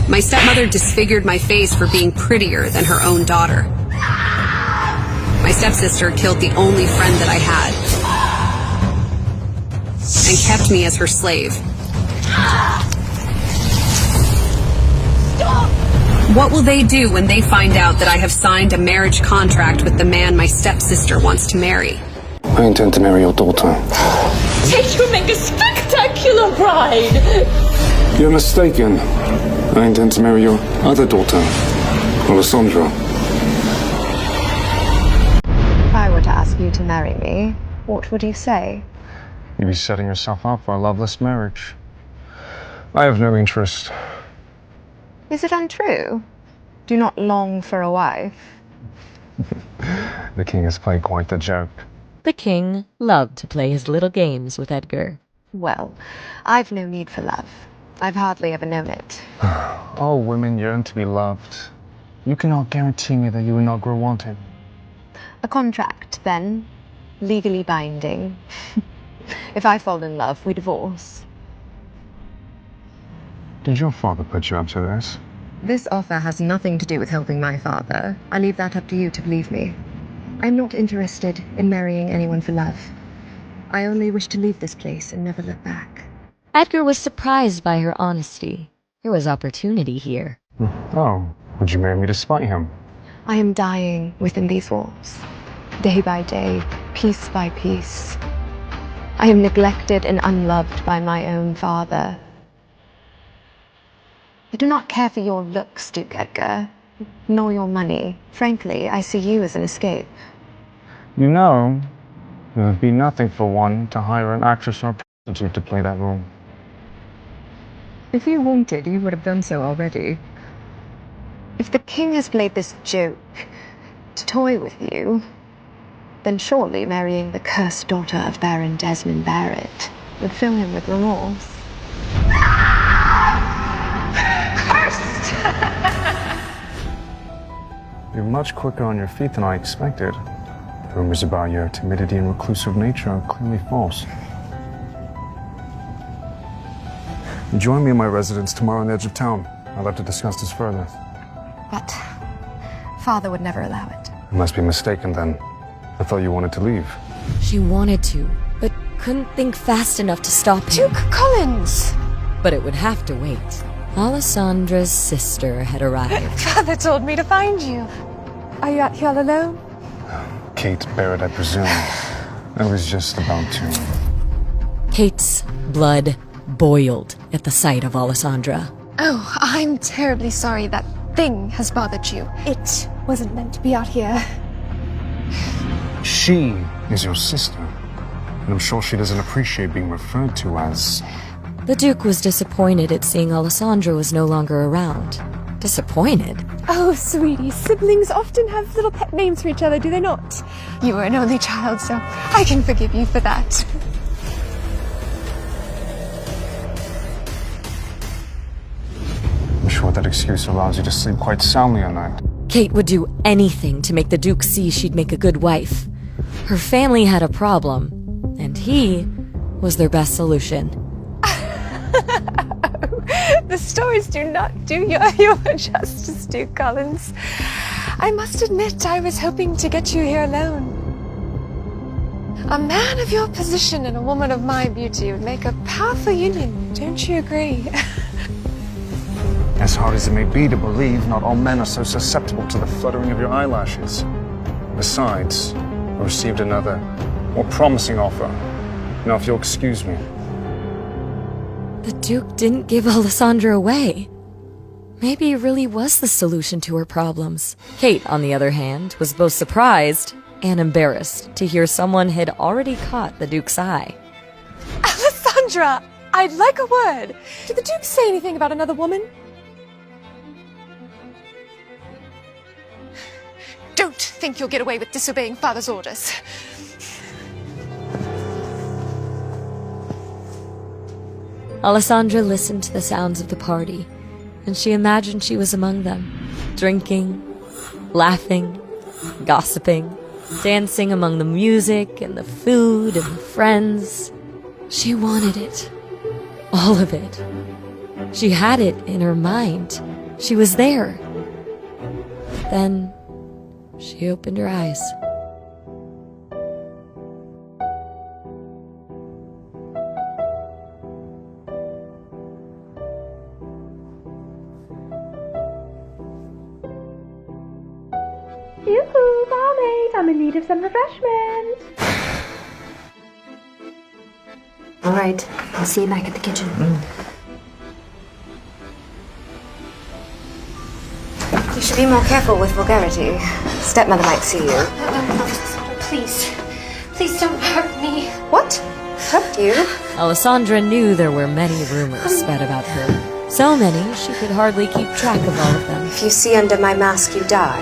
My stepmother disfigured my face for being prettier than her own daughter. My stepsister killed the only friend that I had and kept me as her slave. Stop! What will they do when they find out that I have signed a marriage contract with the man my stepsister wants to marry? I intend to marry your daughter. Take you make a spectacular bride! You're mistaken. I intend to marry your other daughter, Alessandra. If I were to ask you to marry me, what would you say? You'd be setting yourself up for a loveless marriage. I have no interest. Is it untrue? Do not long for a wife. The king has played quite the joke. The king loved to play his little games with Edgar. Well, I've no need for love. I've hardly ever known it. All women yearn to be loved. You cannot guarantee me that you will not grow wanting. A contract, then. Legally binding. If I fall in love, we divorce. Did your father put you up to this? This offer has nothing to do with helping my father. I leave that up to you to believe me. I'm not interested in marrying anyone for love. I only wish to leave this place and never look back. Edgar was surprised by her honesty. There was opportunity here. Oh, would you marry me despite him? I am dying within these walls. Day by day, piece by piece. I am neglected and unloved by my own father. I do not care for your looks, Duke Edgar, nor your money. Frankly, I see you as an escape. You know, it would be nothing for one to hire an actress or a prostitute to play that role. If you wanted, you would have done so already. If the king has played this joke to toy with you, then surely marrying the cursed daughter of Baron Desmond Barrett would fill him with remorse. Cursed! You're much quicker on your feet than I expected. Rumors about your timidity and reclusive nature are clearly false. Join me in my residence tomorrow on the edge of town. I'd like to discuss this further. But father would never allow it. You must be mistaken then. I thought you wanted to leave. She wanted to, but couldn't think fast enough to stop him. Duke Collins! But it would have to wait. Alessandra's sister had arrived. Father told me to find you. Are you out here all alone? Kate Barrett, I presume. I was just about to. Kate's blood boiled at the sight of Alessandra. Oh, I'm terribly sorry that thing has bothered you. It wasn't meant to be out here. She is your sister, and I'm sure she doesn't appreciate being referred to as... The Duke was disappointed at seeing Alessandra was no longer around. Disappointed? Oh, sweetie, siblings often have little pet names for each other, do they not? You were an only child, so I can forgive you for that. I'm sure that excuse allows you to sleep quite soundly at night. Kate would do anything to make the Duke see she'd make a good wife. Her family had a problem, and he was their best solution. The stories do not do you justice, Duke Collins. I must admit, I was hoping to get you here alone. A man of your position and a woman of my beauty would make a powerful union, don't you agree? As hard as it may be to believe, not all men are so susceptible to the fluttering of your eyelashes. Besides, I received another, more promising offer. Now, if you'll excuse me. The Duke didn't give Alessandra away. Maybe he really was the solution to her problems. Kate, on the other hand, was both surprised and embarrassed to hear someone had already caught the Duke's eye. Alessandra, I'd like a word. Did the Duke say anything about another woman? Don't think you'll get away with disobeying Father's orders. Alessandra listened to the sounds of the party, and she imagined she was among them, drinking, laughing, gossiping, dancing among the music and the food and the friends. She wanted it. All of it. She had it in her mind, She was there. Then she opened her eyes. Yoo-hoo, barmaid, I'm in need of some refreshment. All right, I'll see you back at the kitchen. You should be more careful with vulgarity. Stepmother might see you. No, please. Please don't hurt me. What? Hurt you? Alessandra knew there were many rumors spread about her. So many, she could hardly keep track of all of them. If you see under my mask, you die.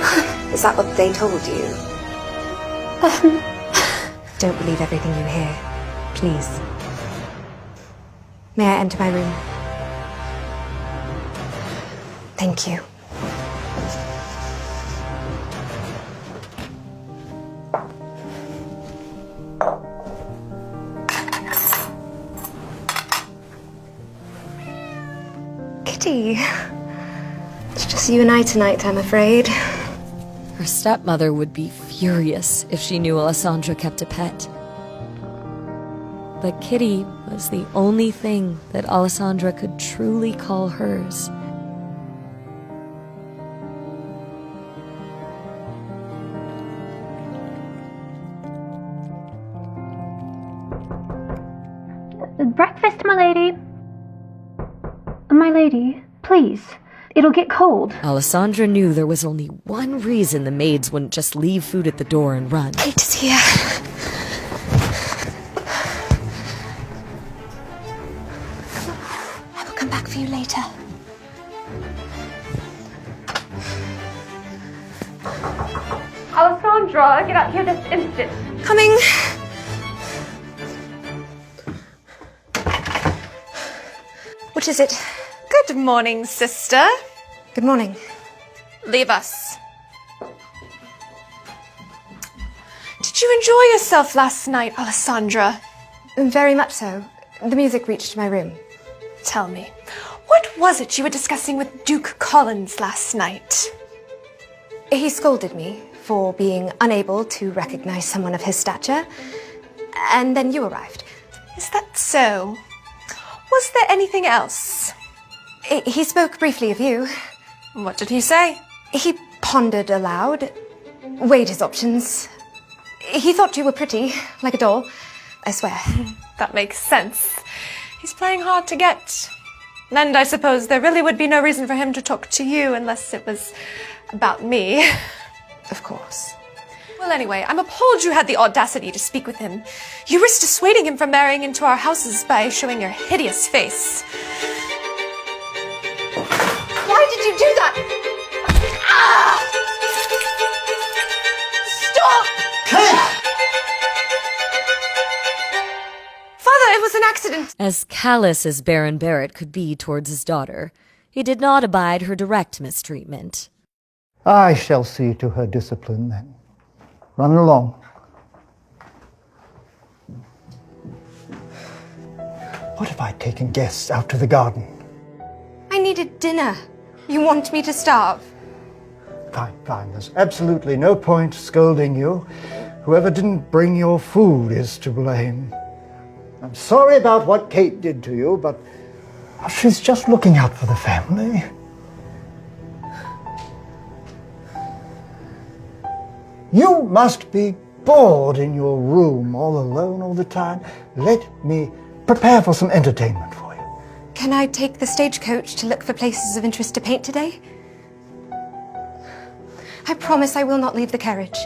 Is that what they told you? Don't believe everything you hear. Please. May I enter my room? Thank you. Kitty. It's just you and I tonight, I'm afraid. Her stepmother would be furious if she knew Alessandra kept a pet. But Kitty was the only thing that Alessandra could truly call hers. Breakfast, my lady. My lady, please. It'll get cold. Alessandra knew there was only one reason the maids wouldn't just leave food at the door and run. Kate is here. I will come back for you later. Alessandra, get out here this instant. Coming. What is it? Good morning, sister. Good morning. Leave us. Did you enjoy yourself last night, Alessandra? Very much so. The music reached my room. Tell me, what was it you were discussing with Duke Collins last night? He scolded me for being unable to recognize someone of his stature, and then you arrived. Is that so? Was there anything else? He spoke briefly of you. What did he say? He pondered aloud, weighed his options. He thought you were pretty, like a doll, I swear. That makes sense. He's playing hard to get. And I suppose there really would be no reason for him to talk to you unless it was about me. Of course. Well, anyway, I'm appalled you had the audacity to speak with him. You risked dissuading him from marrying into our houses by showing your hideous face. Why did you do that? Ah! Stop! Father, it was an accident. As callous as Baron Barrett could be towards his daughter, he did not abide her direct mistreatment. I shall see to her discipline then. Run along. What have I taken guests out to the garden? I needed dinner. You want me to starve? Fine. There's absolutely no point scolding you. Whoever didn't bring your food is to blame. I'm sorry about what Kate did to you, but she's just looking out for the family. You must be bored in your room all alone all the time. Let me prepare for some entertainment for you. Can I take the stagecoach to look for places of interest to paint today? I promise I will not leave the carriage.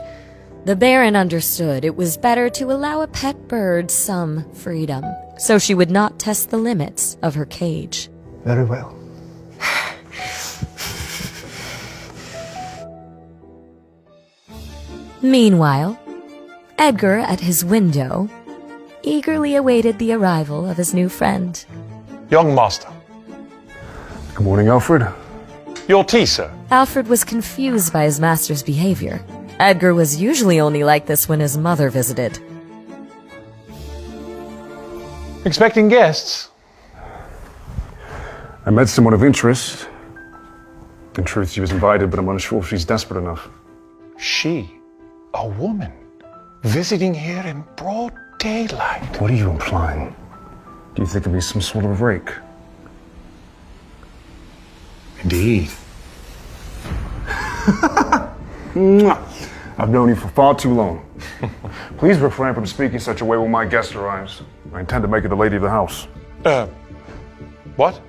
The Baron understood it was better to allow a pet bird some freedom, so she would not test the limits of her cage. Very well. Meanwhile, Edgar, at his window, eagerly awaited the arrival of his new friend. Young master. Good morning, Alfred. Your tea, sir. Alfred was confused by his master's behavior. Edgar was usually only like this when his mother visited. Expecting guests? I met someone of interest. In truth, she was invited, but I'm unsure if she's desperate enough. She, a woman, visiting here in broad daylight. What are you implying? Do you think of me some sort of rake? Indeed. I've known you for far too long. Please refrain from speaking such a way when my guest arrives. I intend to make her the lady of the house. What?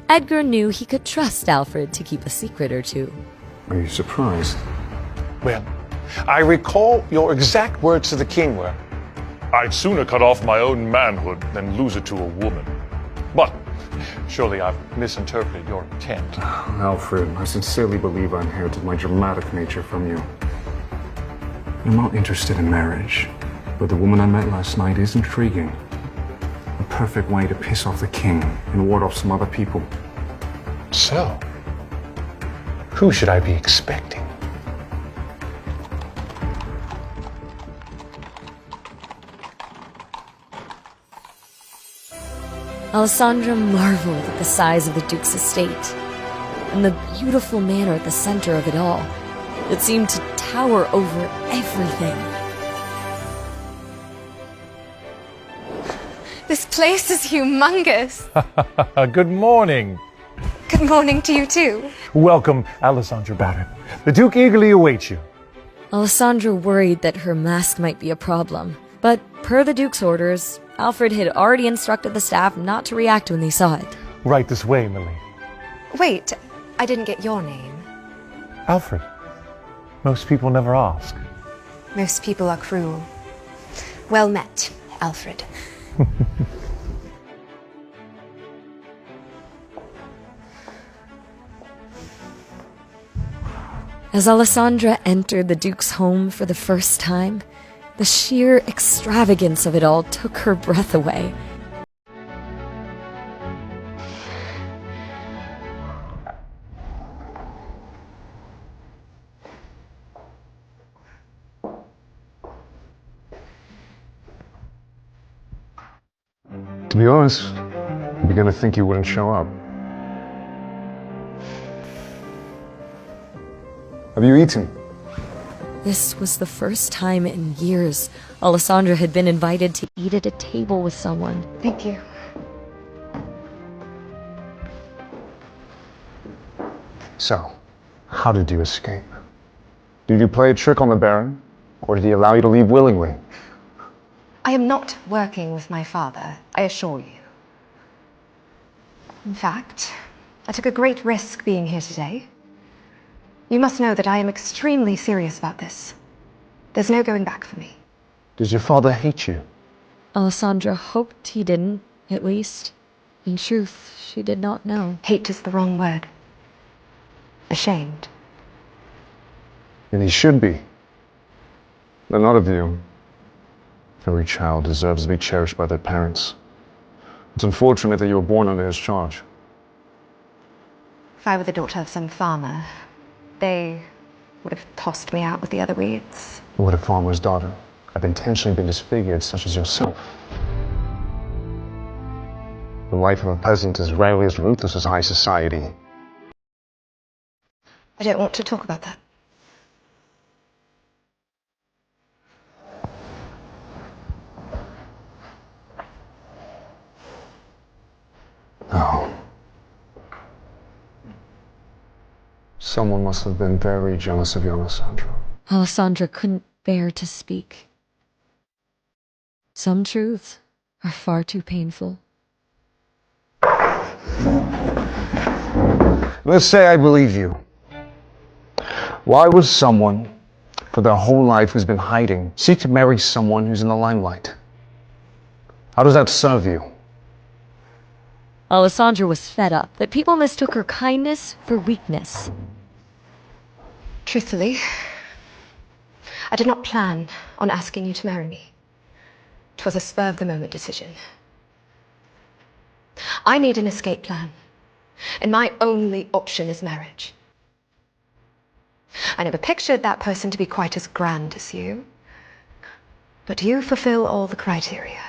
Edgar knew he could trust Alfred to keep a secret or two. Are you surprised? Well, I recall your exact words to the king were, "I'd sooner cut off my own manhood than lose it to a woman." But surely I've misinterpreted your intent. Alfred, I sincerely believe I inherited my dramatic nature from you. I'm not interested in marriage, but the woman I met last night is intriguing. A perfect way to piss off the king and ward off some other people. So, who should I be expecting? Alessandra marveled at the size of the Duke's estate and the beautiful manor at the center of it all. It seemed to tower over everything. This place is humongous. Good morning. Good morning to you too. Welcome, Alessandra Barron. The Duke eagerly awaits you. Alessandra worried that her mask might be a problem, but per the Duke's orders, Alfred had already instructed the staff not to react when they saw it. Right this way, Millie. Wait, I didn't get your name. Alfred. Most people never ask. Most people are cruel. Well met, Alfred. As Alessandra entered the Duke's home for the first time, the sheer extravagance of it all took her breath away. To be honest, I'm beginning to think you wouldn't show up. Have you eaten? This was the first time in years Alessandra had been invited to eat at a table with someone. Thank you. So, how did you escape? Did you play a trick on the Baron, or did he allow you to leave willingly? I am not working with my father, I assure you. In fact, I took a great risk being here today. You must know that I am extremely serious about this. There's no going back for me. Does your father hate you? Alessandra hoped he didn't, at least. In truth, she did not know. Hate is the wrong word. Ashamed. And he should be. But not of you. Every child deserves to be cherished by their parents. It's unfortunate that you were born under his charge. If I were the daughter of some farmer, they would have tossed me out with the other weeds. What a farmer's daughter? I've intentionally been disfigured, such as yourself. The life of a peasant is rarely as ruthless as high society. I don't want to talk about that. Oh. Someone must have been very jealous of you, Alessandra. Alessandra couldn't bear to speak. Some truths are far too painful. Let's say I believe you. Why would someone, for their whole life who's been hiding, seek to marry someone who's in the limelight? How does that serve you? Alessandra was fed up that people mistook her kindness for weakness. Truthfully, I did not plan on asking you to marry me. It was a spur-of-the-moment decision. I need an escape plan, and my only option is marriage. I never pictured that person to be quite as grand as you, but you fulfill all the criteria.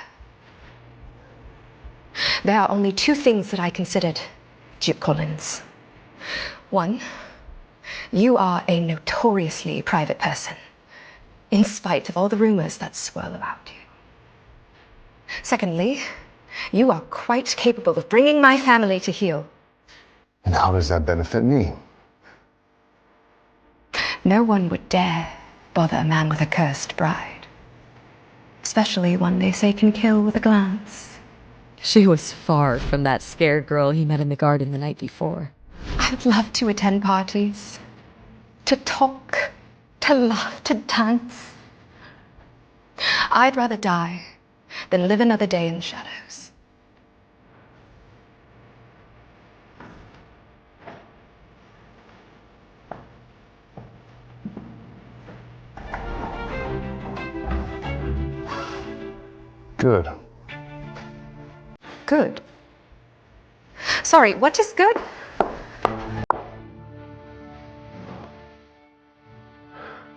There are only two things that I considered, Duke Collins. One, You are a notoriously private person, in spite of all the rumors that swirl about you. Secondly, you are quite capable of bringing my family to heel. And how does that benefit me? No one would dare bother a man with a cursed bride, especially one they say can kill with a glance. She was far from that scared girl he met in the garden the night before. I'd love to attend parties, to talk, to laugh, to dance. I'd rather die than live another day in the shadows. Good. Good. Sorry, what is good?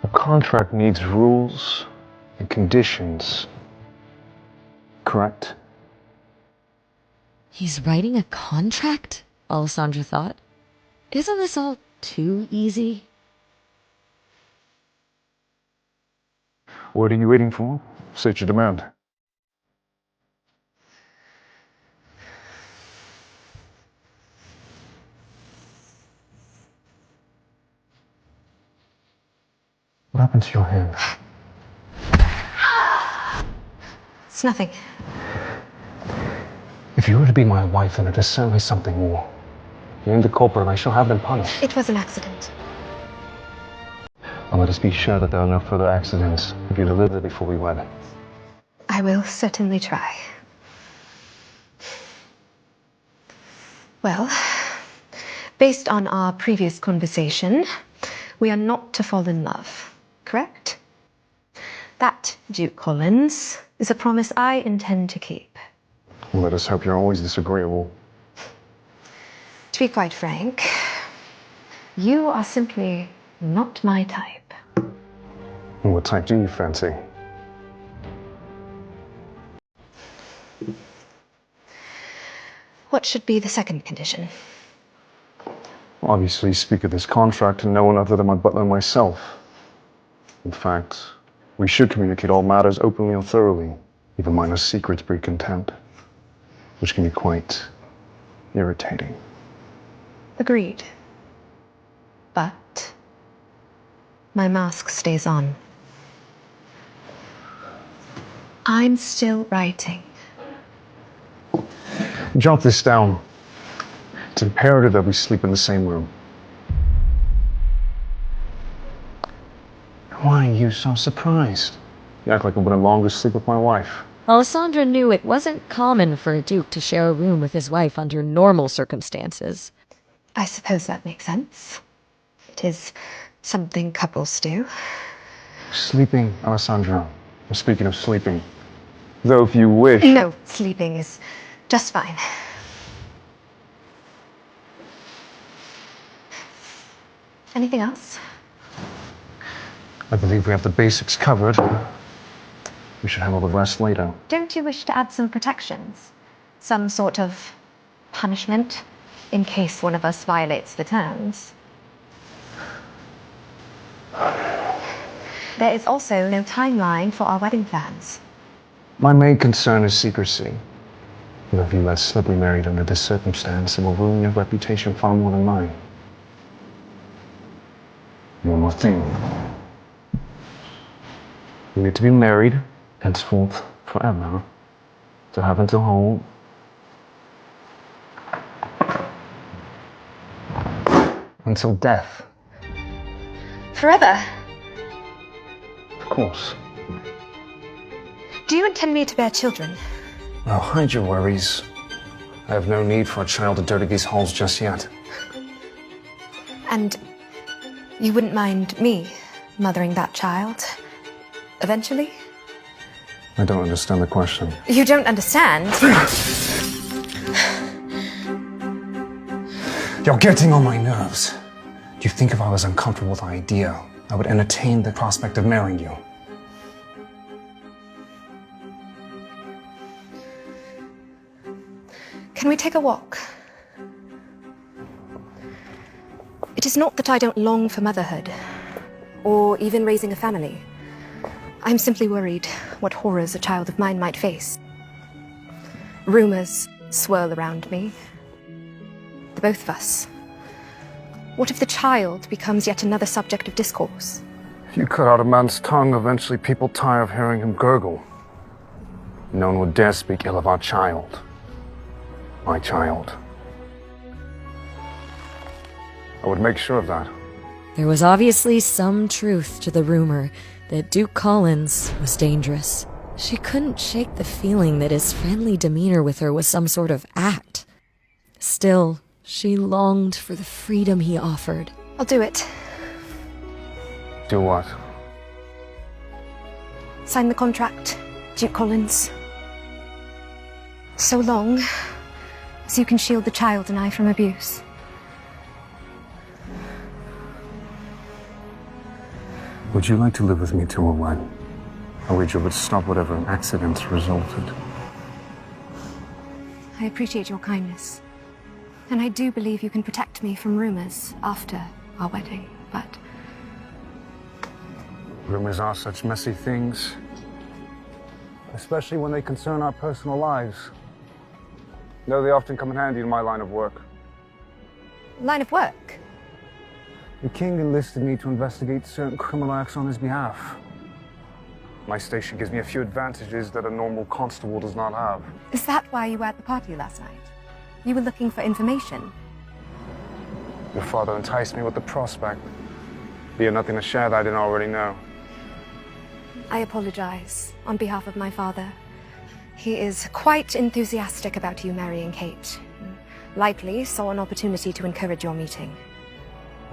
A contract needs rules and conditions. Correct? He's writing a contract? Alessandra thought. Isn't this all too easy? What are you waiting for? State your demand. What happened to your hand? It's nothing. If you were to be my wife, then it is certainly something more. You're the culprit, and I shall have them punished. It was an accident. And let us be sure that there are no further accidents if you deliver before we wed. I will certainly try. Well, based on our previous conversation, we are not to fall in love, correct? That, Duke Collins, is a promise I intend to keep. Well, let us hope you're always disagreeable. To be quite frank, you are simply not my type. And what type do you fancy? What should be the second condition? Obviously, speak of this contract to no one other than my butler and myself. In fact, we should communicate all matters openly and thoroughly, even minor secrets breed contempt, which can be quite irritating. Agreed. But my mask stays on. I'm still writing. Jot this down. It's imperative that we sleep in the same room. Why are you so surprised? You act like I wouldn't longer sleep with my wife. Alessandra knew it wasn't common for a duke to share a room with his wife under normal circumstances. I suppose that makes sense. It is something couples do. Sleeping, Alessandra. I'm speaking of sleeping. Though if you wish... No, sleeping is just fine. Anything else? I believe we have the basics covered. We should handle the rest later. Don't you wish to add some protections? Some sort of punishment in case one of us violates the terms? There is also no timeline for our wedding plans. My main concern is secrecy. And if you let slip be married under this circumstance, it will ruin your reputation far more than mine. One more thing. You need to be married, henceforth, forever, to have and to hold. Until death. Forever? Of course. Do you intend me to bear children? Well, hide your worries. I have no need for a child to dirty these halls just yet. And you wouldn't mind me mothering that child? Eventually? I don't understand the question. You don't understand? You're getting on my nerves. Do you think if I was uncomfortable with the idea, I would entertain the prospect of marrying you? Can we take a walk? It is not that I don't long for motherhood, or even raising a family. I'm simply worried what horrors a child of mine might face. Rumors swirl around me. The both of us. What if the child becomes yet another subject of discourse? If you cut out a man's tongue, eventually people tire of hearing him gurgle. No one would dare speak ill of our child. My child. I would make sure of that. There was obviously some truth to the rumor that Duke Collins was dangerous. She couldn't shake the feeling that his friendly demeanor with her was some sort of act. Still, she longed for the freedom he offered. I'll do it. Do what? Sign the contract, Duke Collins. So long as you can shield the child and I from abuse. Would you like to live with me till we're wed? A wager would stop whatever accidents resulted. I appreciate your kindness. And I do believe you can protect me from rumors after our wedding, but... Rumors are such messy things. Especially when they concern our personal lives. Though they often come in handy in my line of work. Line of work? The king enlisted me to investigate certain criminal acts on his behalf. My station gives me a few advantages that a normal constable does not have. Is that why you were at the party last night? You were looking for information? Your father enticed me with the prospect. He had nothing to share that I didn't already know. I apologize on behalf of my father. He is quite enthusiastic about you marrying Kate. Likely saw an opportunity to encourage your meeting.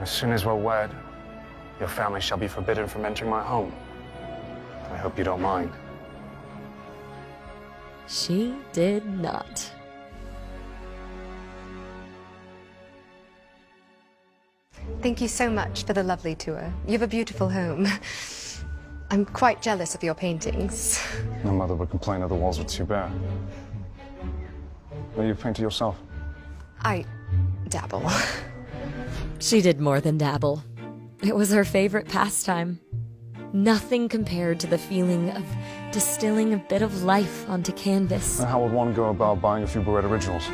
As soon as we're wed, your family shall be forbidden from entering my home. I hope you don't mind. She did not. Thank you so much for the lovely tour. You have a beautiful home. I'm quite jealous of your paintings. My mother would complain that the walls were too bare. Well, you painted yourself? I dabble. She did more than dabble. It was her favorite pastime. Nothing compared to the feeling of distilling a bit of life onto canvas. How would one go about buying a few Barrett originals?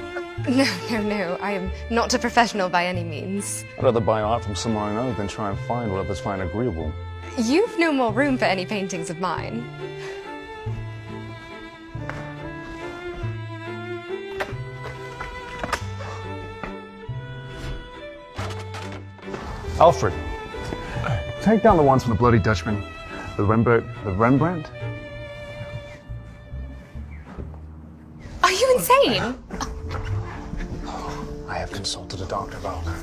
No. I am not a professional by any means. I'd rather buy art from someone I know than try and find what others find agreeable. You've no more room for any paintings of mine. Alfred, take down the ones from the Bloody Dutchman. The Rembrandt? Are you insane? I have consulted a doctor about her.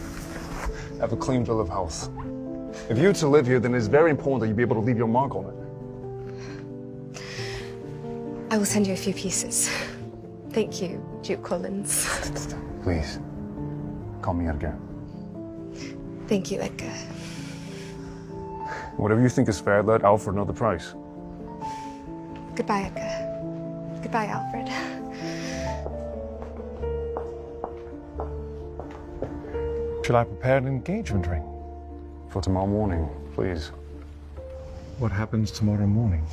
I have a clean bill of health. If you were to live here, then it is very important that you be able to leave your mark on it. I will send you a few pieces. Thank you, Duke Collins. Please, call me Edgar. Thank you, Edgar. Whatever you think is fair, let Alfred know the price. Goodbye, Edgar. Goodbye, Alfred. Shall I prepare an engagement ring? For tomorrow morning, please. What happens tomorrow morning?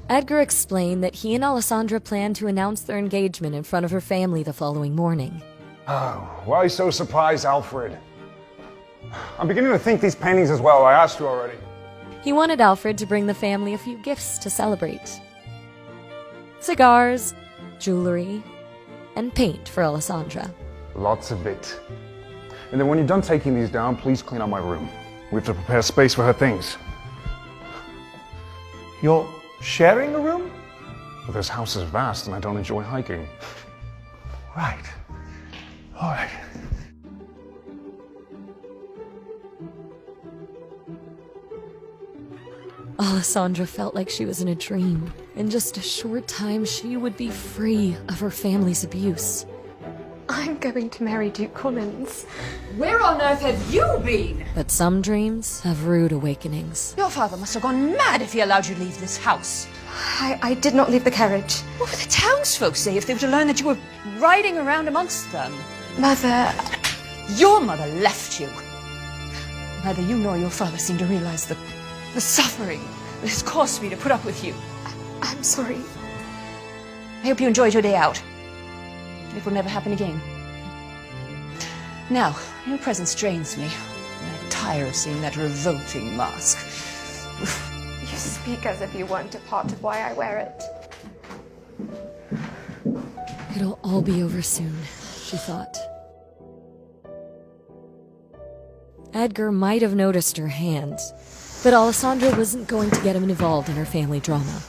Edgar explained that he and Alessandra planned to announce their engagement in front of her family the following morning. Oh, why are you so surprised, Alfred? I'm beginning to think these paintings as well. I asked you already. He wanted Alfred to bring the family a few gifts to celebrate. Cigars, jewelry, and paint for Alessandra. Lots of it. And then when you're done taking these down, please clean out my room. We have to prepare space for her things. You're sharing a room? But this house is vast and I don't enjoy hiking. Right. All right. Alessandra felt like she was in a dream. In just a short time, she would be free of her family's abuse. I'm going to marry Duke Collins. Where on earth have you been? But some dreams have rude awakenings. Your father must have gone mad if he allowed you to leave this house. I did not leave the carriage. What would the townsfolk say if they were to learn that you were riding around amongst them? Mother, Your mother left you. Neither you nor your father seem to realize the suffering it has cost me to put up with you. I'm sorry. I hope you enjoyed your day out. It will never happen again. Now, your presence drains me. I'm tired of seeing that revolting mask. You speak as if you weren't a part of why I wear it. It'll all be over soon, she thought. Edgar might have noticed her hand, but Alessandra wasn't going to get him involved in her family drama.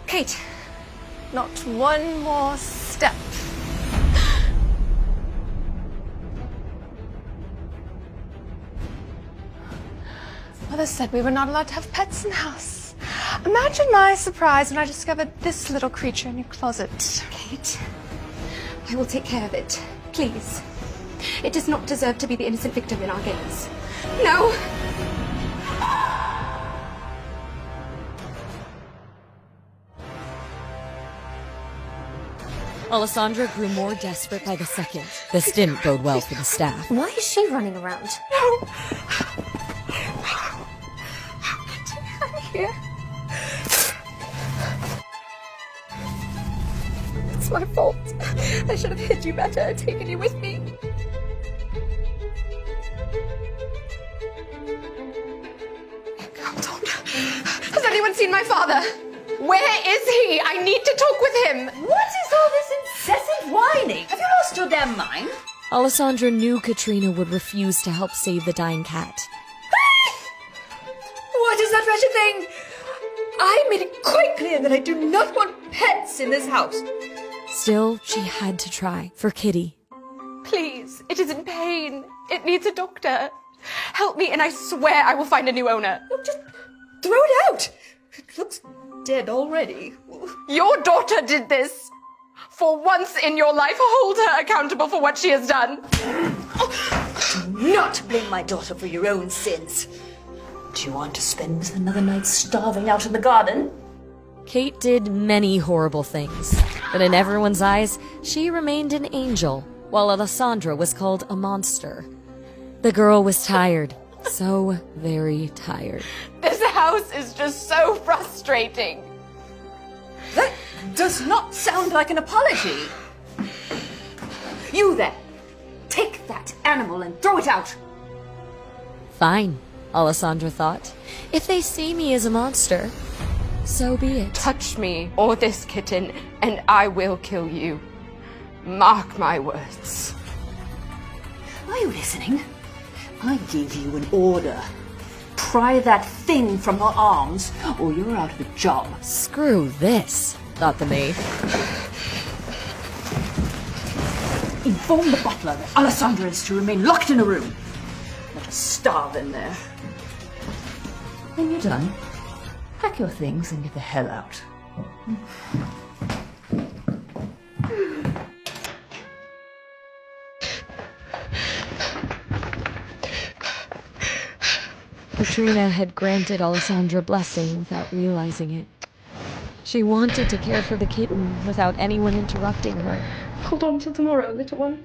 Kate, not one more step. Mother said we were not allowed to have pets in the house. Imagine my surprise when I discovered this little creature in your closet. Kate, I will take care of it. Please. It does not deserve to be the innocent victim in our games. No! Alessandra grew more desperate by the second. This didn't bode well for the staff. Why is she running around? No! Get out of here. It's my fault. I should have hid you better and taken you with me. Hold on. Has anyone seen my father? Where is he? I need to talk with him. What is all this incessant whining? Have you lost your damn mind? Alessandra knew Katrina would refuse to help save the dying cat. What is that wretched thing? I made it quite clear that I do not want pets in this house. Still, she had to try, for Kitty. Please, it is in pain. It needs a doctor. Help me and I swear I will find a new owner. Look, just throw it out. It looks dead already. Your daughter did this. For once in your life, hold her accountable for what she has done. Do not blame my daughter for your own sins. Do you want to spend another night starving out in the garden? Kate did many horrible things, but in everyone's eyes, she remained an angel, while Alessandra was called a monster. The girl was tired, so very tired. This house is just so frustrating. That does not sound like an apology. You there, take that animal and throw it out. Fine, Alessandra thought. If they see me as a monster, so be it. Touch me or this kitten and I will kill you. Mark my words. Are you listening? I gave you an order. Pry that thing from her arms, or you're out of a job. Screw this, thought the maid. Inform the butler that Alessandra is to remain locked in a room. Let her starve in there. When you're done, pack your things and get the hell out. Katrina had granted Alessandra blessing without realizing it. She wanted to care for the kitten without anyone interrupting her. Hold on till tomorrow, little one.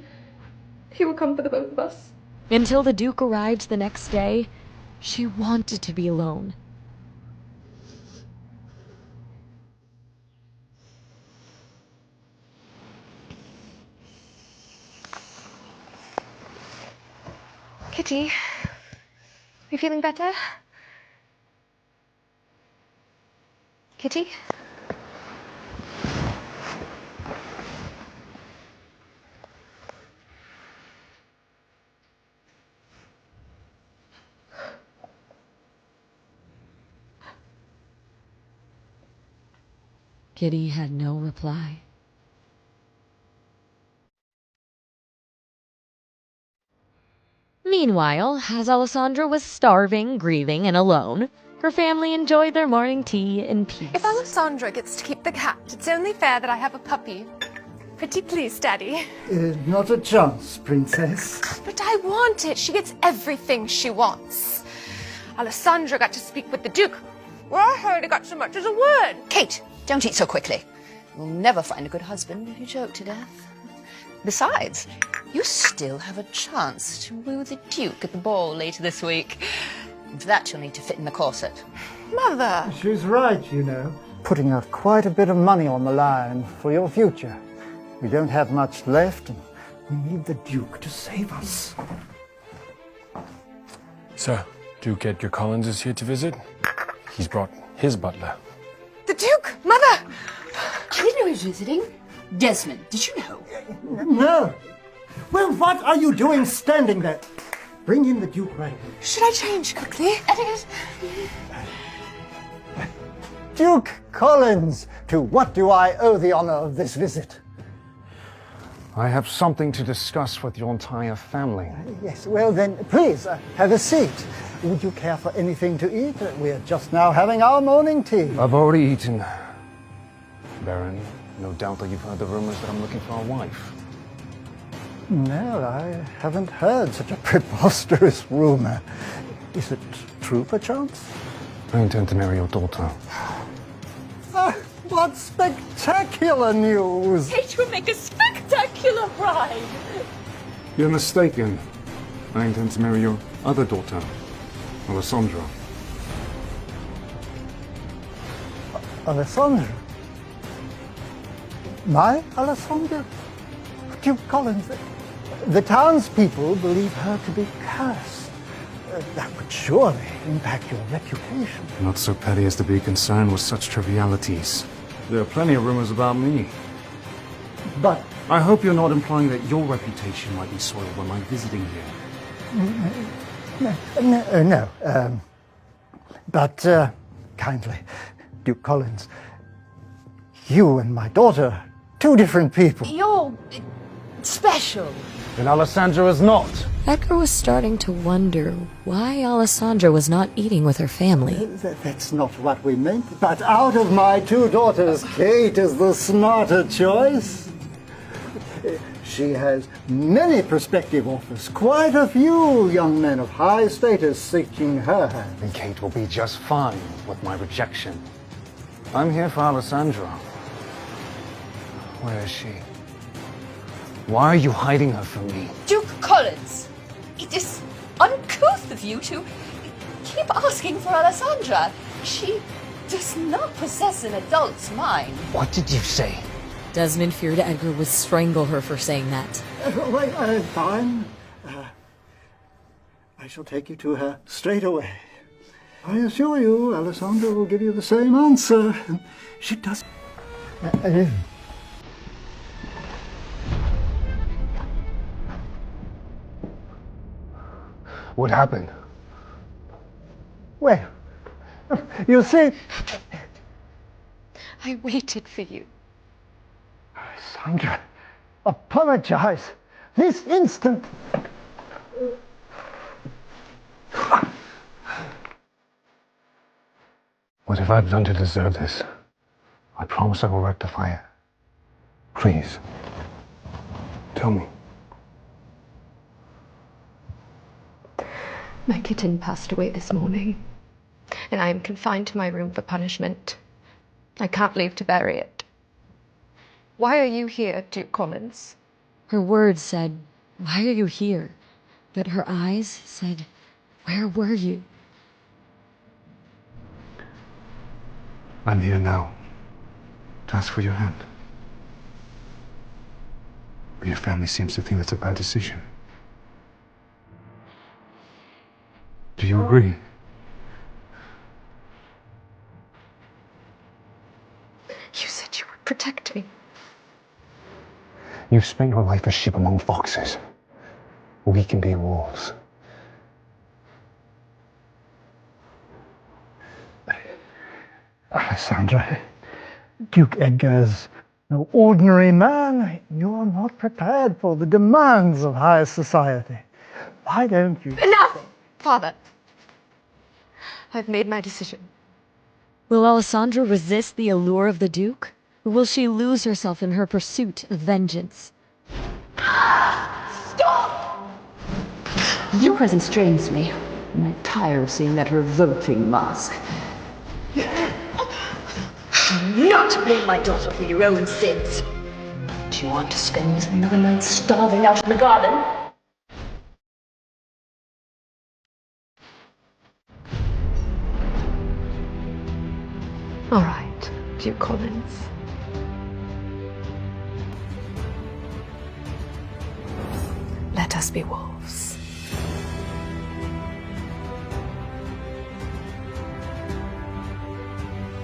He will come for the both of us. Until the Duke arrived the next day, she wanted to be alone. Kitty, you feeling better? Kitty? Kitty had no reply. Meanwhile, as Alessandra was starving, grieving, and alone, her family enjoyed their morning tea in peace. If Alessandra gets to keep the cat, it's only fair that I have a puppy. Pretty please, Daddy. Not a chance, Princess. But I want it. She gets everything she wants. Alessandra got to speak with the Duke. Where I hardly got so much as a word. Kate, don't eat so quickly. You'll never find a good husband if you choke to death. Besides, you still have a chance to woo the Duke at the ball later this week. And for that, you'll need to fit in the corset. Mother! She's right, you know. Putting out quite a bit of money on the line for your future. We don't have much left, and we need the Duke to save us. Sir, Duke Edgar Collins is here to visit. He's brought his butler. The Duke! Mother! I didn't know he was visiting. Desmond, did you know? No. Well, what are you doing standing there? Bring in the Duke right away. Should I change quickly? Duke Collins, to what do I owe the honor of this visit? I have something to discuss with your entire family. Yes, well then, please, have a seat. Would you care for anything to eat? We're just now having our morning tea. I've already eaten. Baron, no doubt that you've heard the rumors that I'm looking for a wife. No, I haven't heard such a preposterous rumor. Is it true, perchance? I intend to marry your daughter. What spectacular news! Kate will make a spectacular bride. You're mistaken. I intend to marry your other daughter, Alessandra. Alessandra? My Alessandra? Duke Collins, the townspeople believe her to be cursed. That would surely impact your reputation. Not so petty as to be concerned with such trivialities. There are plenty of rumors about me. But I hope you're not implying that your reputation might be soiled by my visiting here. no. But kindly, Duke Collins, you and my daughter, two different people. You're special. And Alessandra is not. Edgar was starting to wonder why Alessandra was not eating with her family. That's not what we meant. But out of my two daughters, Kate is the smarter choice. She has many prospective offers, quite a few young men of high status seeking her hand. And Kate will be just fine with my rejection. I'm here for Alessandra. Where is she? Why are you hiding her from me? Duke Collins, it is uncouth of you to keep asking for Alessandra. She does not possess an adult's mind. What did you say? Desmond feared Edgar would strangle her for saying that. Fine. I shall take you to her straight away. I assure you, Alessandra will give you the same answer. She does. What happened? Well, you see, I waited for you. Alessandra, apologize this instant. What have I done to deserve this? I promise I will rectify it. Please, tell me. My kitten passed away this morning, and I am confined to my room for punishment. I can't leave to bury it. Why are you here, Duke Collins? Her words said, "Why are you here?" But her eyes said, "Where were you?" I'm here now to ask for your hand. But your family seems to think that's a bad decision. Do you agree? You said you would protect me. You've spent your life as sheep among foxes. We can be wolves. Alessandra, Duke Edgar is no ordinary man. You're not prepared for the demands of high society. Why don't you... Enough! Father, I've made my decision. Will Alessandra resist the allure of the Duke? Or will she lose herself in her pursuit of vengeance? Stop! Your presence drains me. I'm tired of seeing that revolting mask. Do not blame my daughter for your own sins. Do you want to spend another night starving out in the garden? All right, Duke Collins. Let us be wolves.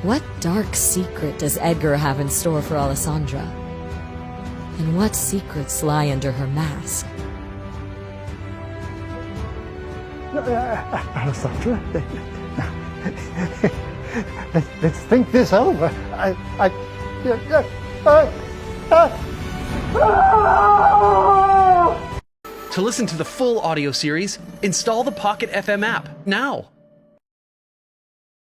What dark secret does Edgar have in store for Alessandra? And what secrets lie under her mask? Alessandra, let's think this over. To listen to the full audio series, install the Pocket FM app now.